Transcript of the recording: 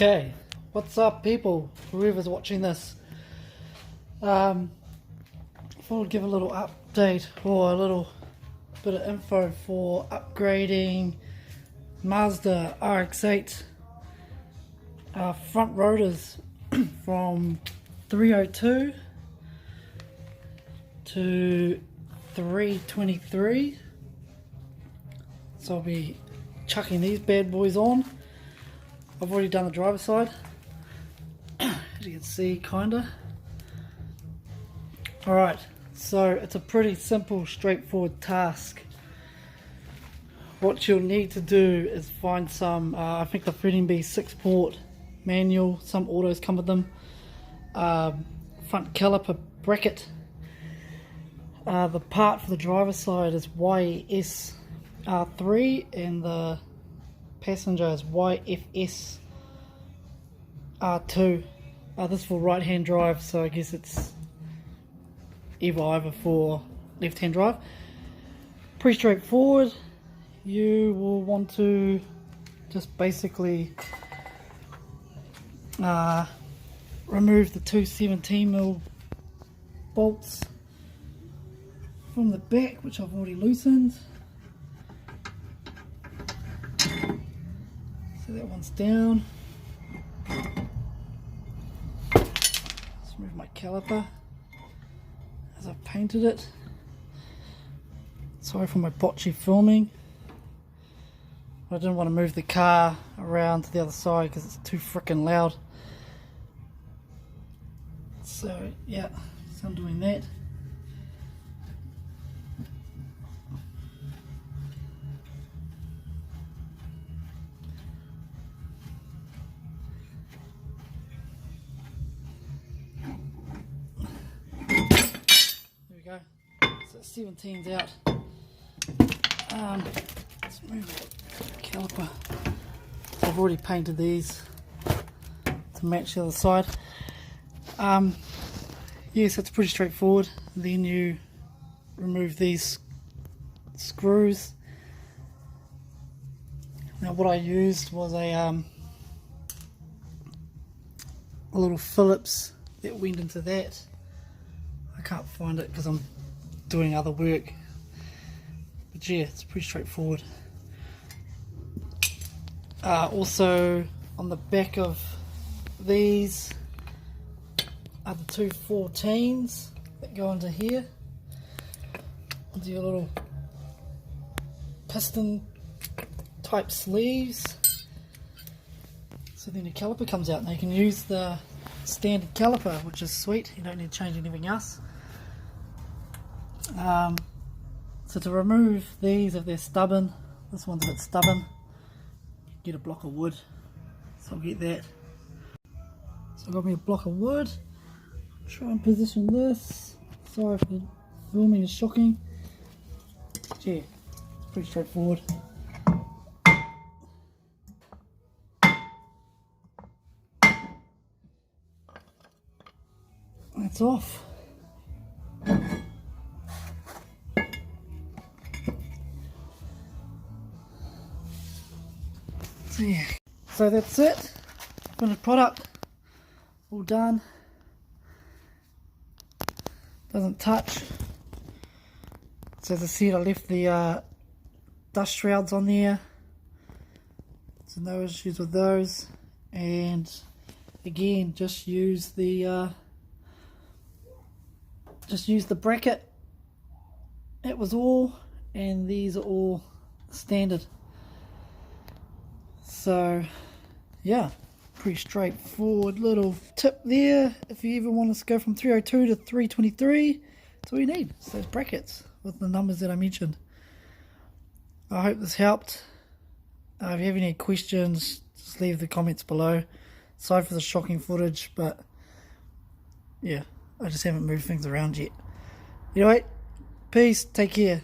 Okay, what's up people, whoever's watching this. I thought I'd give a little update or a little bit of info for upgrading Mazda Rx8 front rotors from 302 to 323. So I'll be chucking these bad boys on. I've already done the driver's side, as you can see, kinda. Alright, so it's a pretty simple, straightforward task. What you'll need to do is find some, I think the 13B 6-port manual, some autos come with them, front caliper bracket. The part for the driver's side is YSR3 and the passenger is YFS R2. This is for right hand drive, so I guess it's either for left hand drive. Pretty straightforward. You will want to just basically remove the two 17mm bolts from the back, which I've already loosened. So that one's down. Let's move my caliper as I've painted it. Sorry for my botchy filming. I didn't want to move the car around to the other side because it's too freaking loud. So yeah, so I'm doing that. Go. So 17's out. Let's move the caliper. I've already painted these to match the other side. Yes, it's pretty straightforward. Then you remove these screws. Now what I used was a little Phillips that went into that. I can't find it because I'm doing other work, but yeah, it's pretty straightforward. Also on the back of these are the two 14s that go into here, into your little piston type sleeves, so then the caliper comes out. Now you can use the standard caliper, which is sweet, you don't need to change anything else. So to remove these, if they're stubborn, this one's a bit stubborn, get a block of wood, so I'll get that. So I got me a block of wood, try and position this. Sorry if the filming is shocking, but yeah, it's pretty straightforward. That's off. So yeah, so that's it. Finished product, all done. Doesn't touch. So as I said, I left the dust shrouds on there, so no issues with those. And again, just use the bracket. It was all, and these are all standard. So yeah, pretty straightforward little tip there. If you ever want to go from 302 to 323, that's all you need. It's those brackets with the numbers that I mentioned. I hope this helped. If you have any questions, just leave the comments below. Sorry for the shocking footage, but yeah, I just haven't moved things around yet. Anyway, peace, take care.